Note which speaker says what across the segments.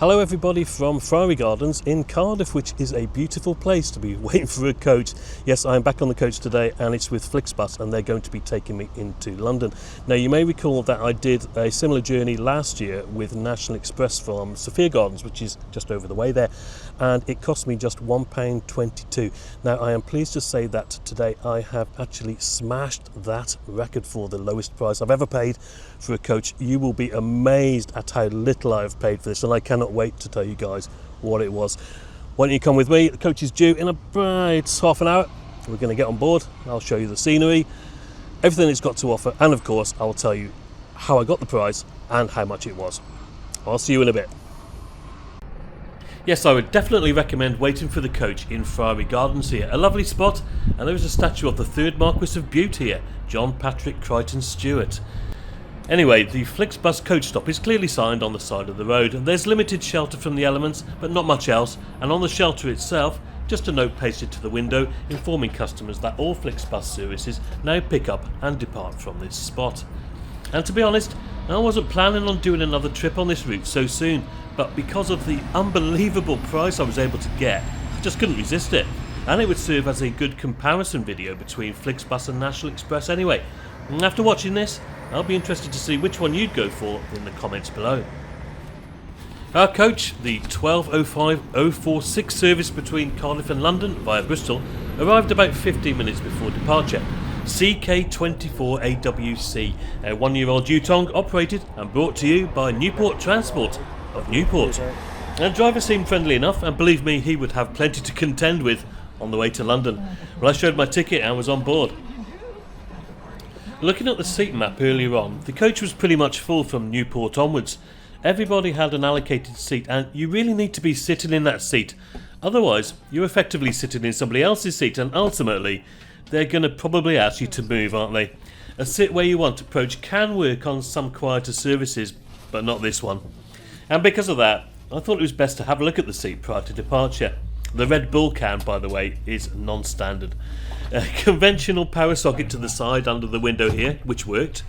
Speaker 1: Hello everybody from Friary Gardens in Cardiff, which is a beautiful place to be waiting for a coach. Yes, I am back on the coach today and it's with Flixbus and they're going to be taking me into London. Now you may recall that I did a similar journey last year with National Express from Sophia Gardens, which is just over the way there, and it cost me just £1.22. Now I am pleased to say that today I have actually smashed that record for the lowest price I've ever paid for a coach. You will be amazed at how little I have paid for this, and I cannot wait to tell you guys what it was. Why don't you come with me? The coach is due in about half an hour. We're going to get on board. I'll show you the scenery, everything it's got to offer, and of course I will tell you how I got the price and how much it was. I'll see you in a bit. Yes, I would definitely recommend waiting for the coach in Friary Gardens here. A lovely spot, and there is a statue of the 3rd Marquis of Bute here, John Patrick Crichton Stewart. Anyway, the Flixbus coach stop is clearly signed on the side of the road. There's limited shelter from the elements, but not much else, and on the shelter itself, just a note pasted to the window informing customers that all Flixbus services now pick up and depart from this spot. And to be honest, I wasn't planning on doing another trip on this route so soon, but because of the unbelievable price I was able to get, I just couldn't resist it. And it would serve as a good comparison video between Flixbus and National Express anyway. And after watching this, I'll be interested to see which one you'd go for in the comments below. Our coach, the 12:05:046 service between Cardiff and London via Bristol, arrived about 15 minutes before departure. CK24AWC, a 1-year-old Yutong, operated and brought to you by Newport Transport of Newport. The driver seemed friendly enough, and believe me, he would have plenty to contend with on the way to London. Well, I showed my ticket and was on board. Looking at the seat map earlier on, the coach was pretty much full from Newport onwards. Everybody had an allocated seat, and you really need to be sitting in that seat. Otherwise, you're effectively sitting in somebody else's seat, and ultimately, they're going to probably ask you to move, aren't they? A sit where you want approach can work on some quieter services, but not this one. And because of that, I thought it was best to have a look at the seat prior to departure. The Red Bull can, by the way, is non-standard. A conventional power socket to the side under the window here, which worked.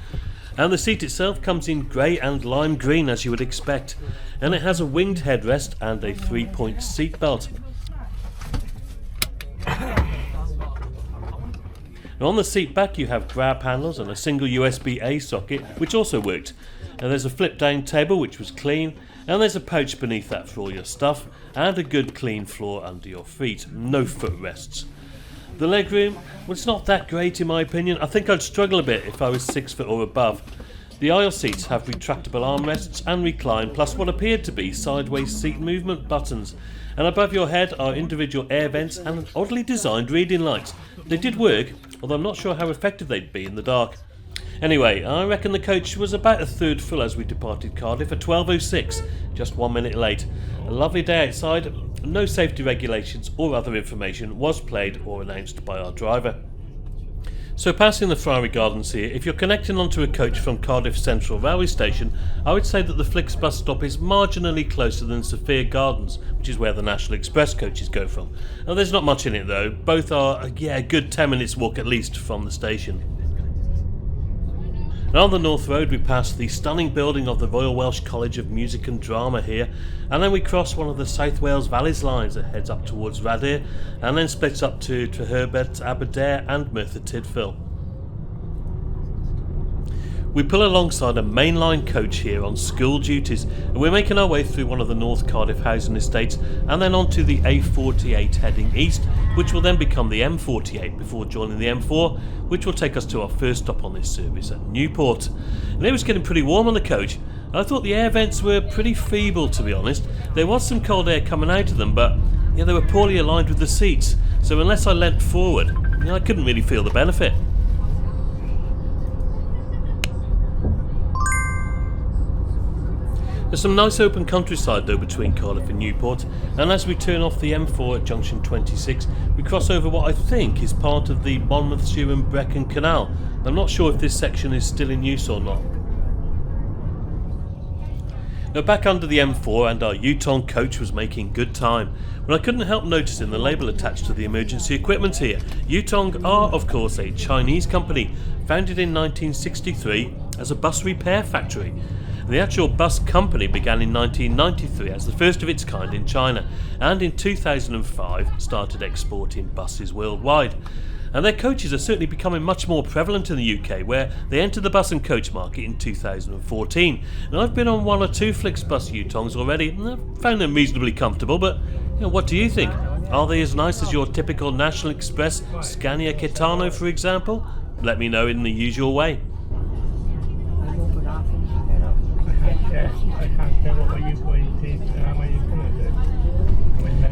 Speaker 1: And the seat itself comes in grey and lime green, as you would expect. And it has a winged headrest and a 3-point seat belt. Now on the seat back you have grab handles and a single USB-A socket, which also worked. And there's a flip down table, which was clean. And there's a pouch beneath that for all your stuff, and a good clean floor under your feet, no footrests. The legroom, well, it's not that great in my opinion. I think I'd struggle a bit if I was 6 foot or above. The aisle seats have retractable armrests and recline, plus what appeared to be sideways seat movement buttons. And above your head are individual air vents and oddly designed reading lights. They did work, although I'm not sure how effective they'd be in the dark. Anyway, I reckon the coach was about a third full as we departed Cardiff at 12:06, just 1 minute late. A lovely day outside, no safety regulations or other information was played or announced by our driver. So passing the Friary Gardens here, if you're connecting onto a coach from Cardiff Central Railway Station, I would say that the Flixbus stop is marginally closer than Sophia Gardens, which is where the National Express coaches go from. Now there's not much in it though, both are a good 10 minutes walk at least from the station. And on the North Road we pass the stunning building of the Royal Welsh College of Music and Drama here, and then we cross one of the South Wales Valleys lines that heads up towards Rhayader and then splits up to Treherbert, Aberdare and Merthyr Tydfil. We pull alongside a mainline coach here on school duties, and we're making our way through one of the North Cardiff housing estates and then onto the A48 heading east, which will then become the M48 before joining the M4, which will take us to our first stop on this service at Newport. And it was getting pretty warm on the coach. I thought the air vents were pretty feeble, to be honest. There was some cold air coming out of them, but they were poorly aligned with the seats, so unless I leant forward, I couldn't really feel the benefit. There's some nice open countryside though between Cardiff and Newport, and as we turn off the M4 at junction 26 we cross over what I think is part of the Monmouthshire and Brecon Canal. I'm not sure if this section is still in use or not. Now back under the M4 and our Yutong coach was making good time when I couldn't help noticing the label attached to the emergency equipment here. Yutong are of course a Chinese company founded in 1963 as a bus repair factory. The actual bus company began in 1993 as the first of its kind in China, and in 2005 started exporting buses worldwide. And their coaches are certainly becoming much more prevalent in the UK, where they entered the bus and coach market in 2014. And I've been on one or two Flixbus Yutongs already, and I've found them reasonably comfortable, but what do you think? Are they as nice as your typical National Express Scania Kitano, for example? Let me know in the usual way.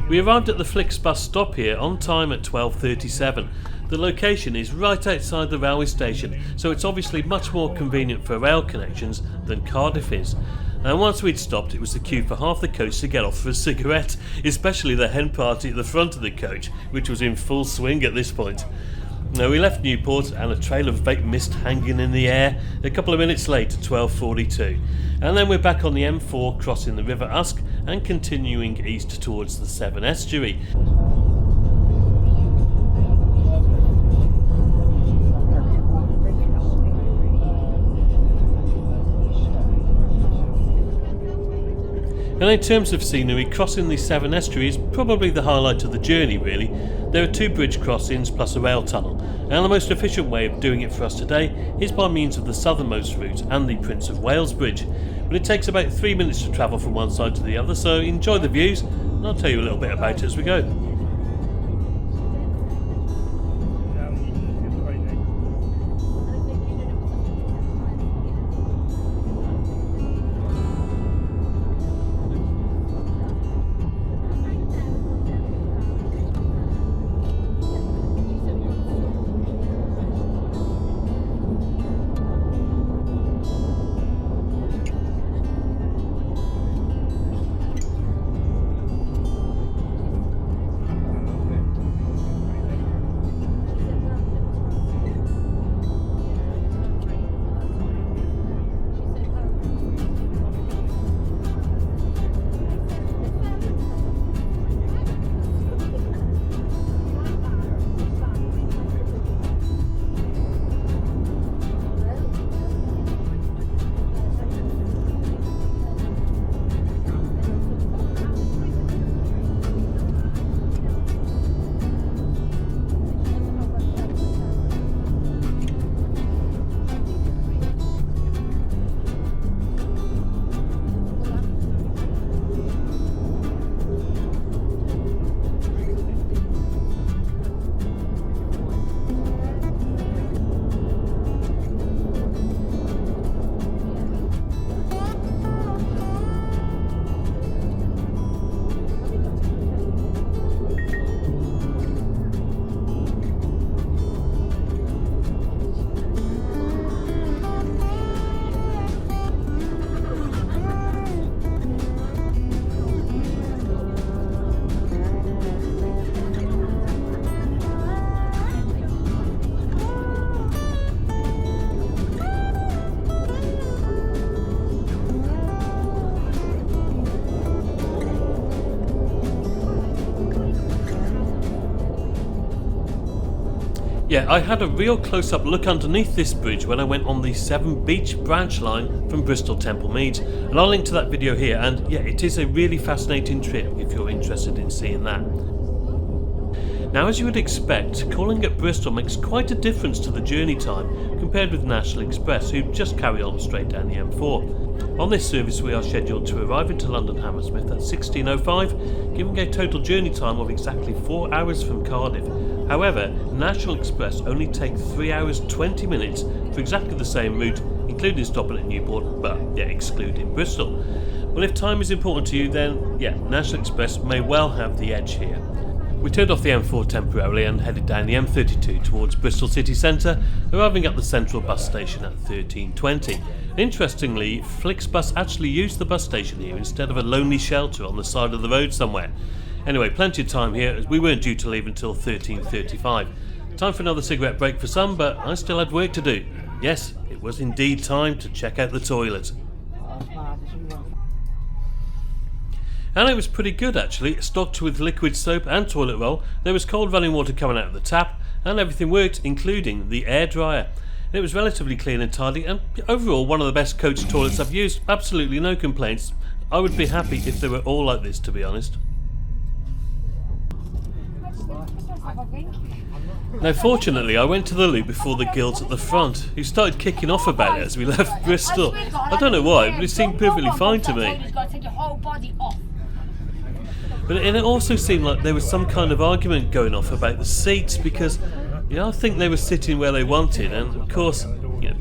Speaker 1: We arrived at the Flixbus stop here on time at 12:37. The location is right outside the railway station, so it's obviously much more convenient for rail connections than Cardiff is. And once we'd stopped, it was the queue for half the coach to get off for a cigarette, especially the hen party at the front of the coach, which was in full swing at this point. Now, we left Newport and a trail of vape mist hanging in the air a couple of minutes late at 12:42. And then we're back on the M4 crossing the River Usk and continuing east towards the Severn Estuary. And in terms of scenery, crossing the Severn Estuary is probably the highlight of the journey, really. There are 2 bridge crossings plus a rail tunnel, and the most efficient way of doing it for us today is by means of the southernmost route and the Prince of Wales Bridge. But it takes about 3 minutes to travel from one side to the other, so enjoy the views, and I'll tell you a little bit about it as we go. Yeah, I had a real close-up look underneath this bridge when I went on the Severn Beach branch line from Bristol Temple Meads, and I'll link to that video here, and yeah, it is a really fascinating trip if you're interested in seeing that. Now, as you would expect, calling at Bristol makes quite a difference to the journey time compared with National Express, who just carry on straight down the M4. On this service we are scheduled to arrive into London Hammersmith at 16:05, giving a total journey time of exactly 4 hours from Cardiff. However, National Express only take 3 hours 20 minutes for exactly the same route, including stopping at Newport, but yeah, excluding Bristol. Well, if time is important to you, then yeah, National Express may well have the edge here. We turned off the M4 temporarily and headed down the M32 towards Bristol city centre, arriving at the central bus station at 13:20. Interestingly, Flixbus actually used the bus station here instead of a lonely shelter on the side of the road somewhere. Anyway, plenty of time here as we weren't due to leave until 13:35. Time for another cigarette break for some, but I still had work to do. Yes, it was indeed time to check out the toilet. And it was pretty good actually, stocked with liquid soap and toilet roll. There was cold running water coming out of the tap, and everything worked, including the air dryer. It was relatively clean and tidy, and overall one of the best coach toilets I've used. Absolutely no complaints. I would be happy if they were all like this, to be honest. Now fortunately I went to the loo before the girls at the front, who started kicking off about it as we left Bristol. I don't know why, but it seemed perfectly fine to me. But it also seemed like there was some kind of argument going off about the seats, because I think they were sitting where they wanted, and of course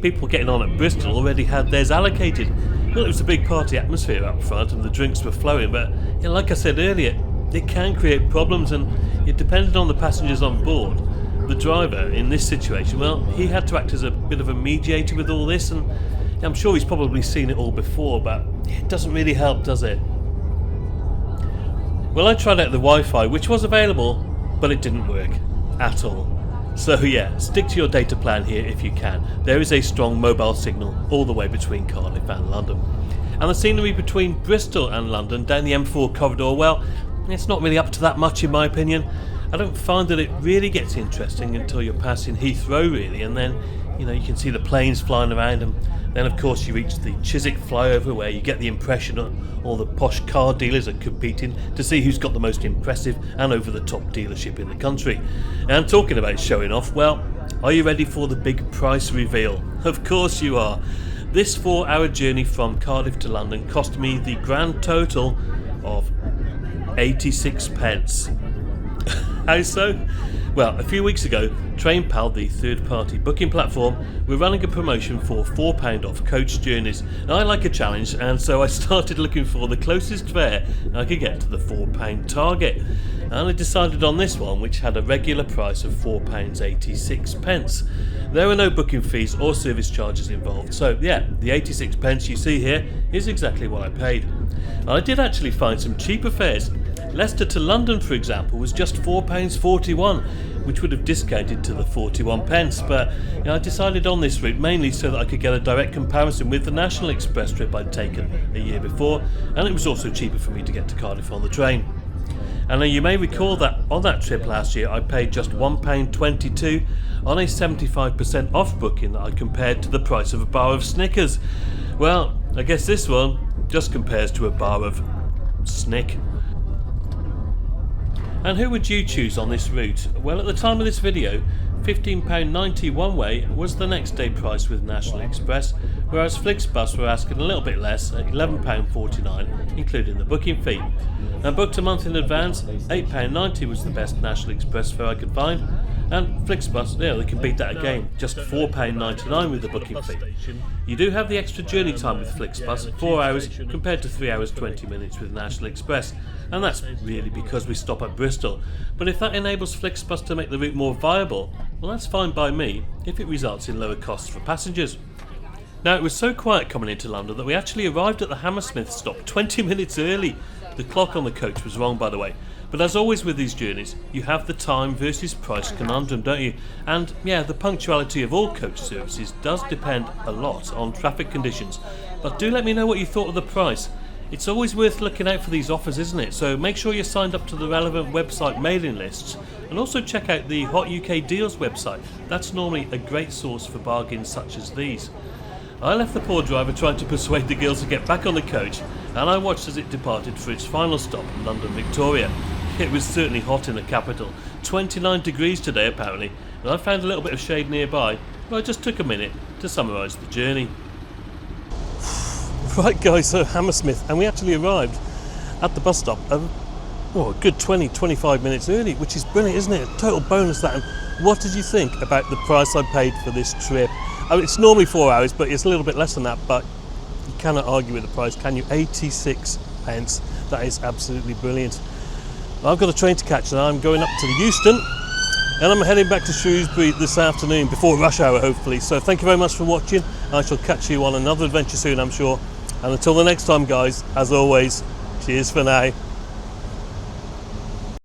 Speaker 1: people getting on at Bristol already had theirs allocated. Well, it was a big party atmosphere up front and the drinks were flowing, but like I said earlier, it can create problems, and it depended on the passengers on board. The driver in this situation, well, he had to act as a bit of a mediator with all this, and I'm sure he's probably seen it all before, but it doesn't really help, does it? Well, I tried out the Wi-Fi, which was available, but it didn't work at all. So yeah, stick to your data plan here if you can. There is a strong mobile signal all the way between Cardiff and London. And the scenery between Bristol and London down the M4 corridor, well, it's not really up to that much in my opinion. I don't find that it really gets interesting until you're passing Heathrow really, and then you can see the planes flying around, and then of course you reach the Chiswick flyover where you get the impression that all the posh car dealers are competing to see who's got the most impressive and over the top dealership in the country. And talking about showing off, well, are you ready for the big price reveal? Of course you are. This 4-hour journey from Cardiff to London cost me the grand total of 86 pence. How so? Well, a few weeks ago, TrainPal, the third-party booking platform, were running a promotion for £4 off coach journeys. I like a challenge, and so I started looking for the closest fare I could get to the £4 target. And I decided on this one, which had a regular price of £4.86. There were no booking fees or service charges involved, so yeah, the 86 pence you see here is exactly what I paid. I did actually find some cheaper fares. Leicester to London, for example, was just £4.41, which would have discounted to the 41 pence, but I decided on this route mainly so that I could get a direct comparison with the National Express trip I'd taken a year before, and it was also cheaper for me to get to Cardiff on the train. And you may recall that on that trip last year I paid just £1.22 on a 75% off booking that I compared to the price of a bar of Snickers. Well, I guess this one just compares to a bar of Snick. And who would you choose on this route? Well, at the time of this video, £15.90 one way was the next day price with National Express, whereas Flixbus were asking a little bit less at £11.49, including the booking fee. And booked a month in advance, £8.90 was the best National Express fare I could find, and Flixbus, they can beat that again, just £4.99 with the booking fee. You do have the extra journey time with Flixbus, 4 hours compared to 3 hours 20 minutes with National Express, and that's really because we stop at Bristol. But if that enables Flixbus to make the route more viable, well, that's fine by me if it results in lower costs for passengers. Now, it was so quiet coming into London that we actually arrived at the Hammersmith stop 20 minutes early. The clock on the coach was wrong, by the way. But as always with these journeys, you have the time versus price conundrum, don't you? And yeah, the punctuality of all coach services does depend a lot on traffic conditions. But do let me know what you thought of the price. It's always worth looking out for these offers, isn't it? So make sure you're signed up to the relevant website mailing lists, and also check out the Hot UK Deals website. That's normally a great source for bargains such as these. I left the poor driver trying to persuade the girls to get back on the coach, and I watched as it departed for its final stop, London Victoria. It was certainly hot in the capital, 29 degrees today apparently, and I found a little bit of shade nearby, but I just took a minute to summarise the journey. Right guys, so Hammersmith, and we actually arrived at the bus stop a good 20-25 minutes early, which is brilliant, isn't it? A total bonus that. And what did you think about the price I paid for this trip? I mean, it's normally 4 hours, but it's a little bit less than that, but you cannot argue with the price, can you? 86 pence, that is absolutely brilliant. I've got a train to catch and I'm going up to the Euston, and I'm heading back to Shrewsbury this afternoon before rush hour hopefully. So thank you very much for watching. I shall catch you on another adventure soon, I'm sure. And until the next time guys, as always, cheers for now.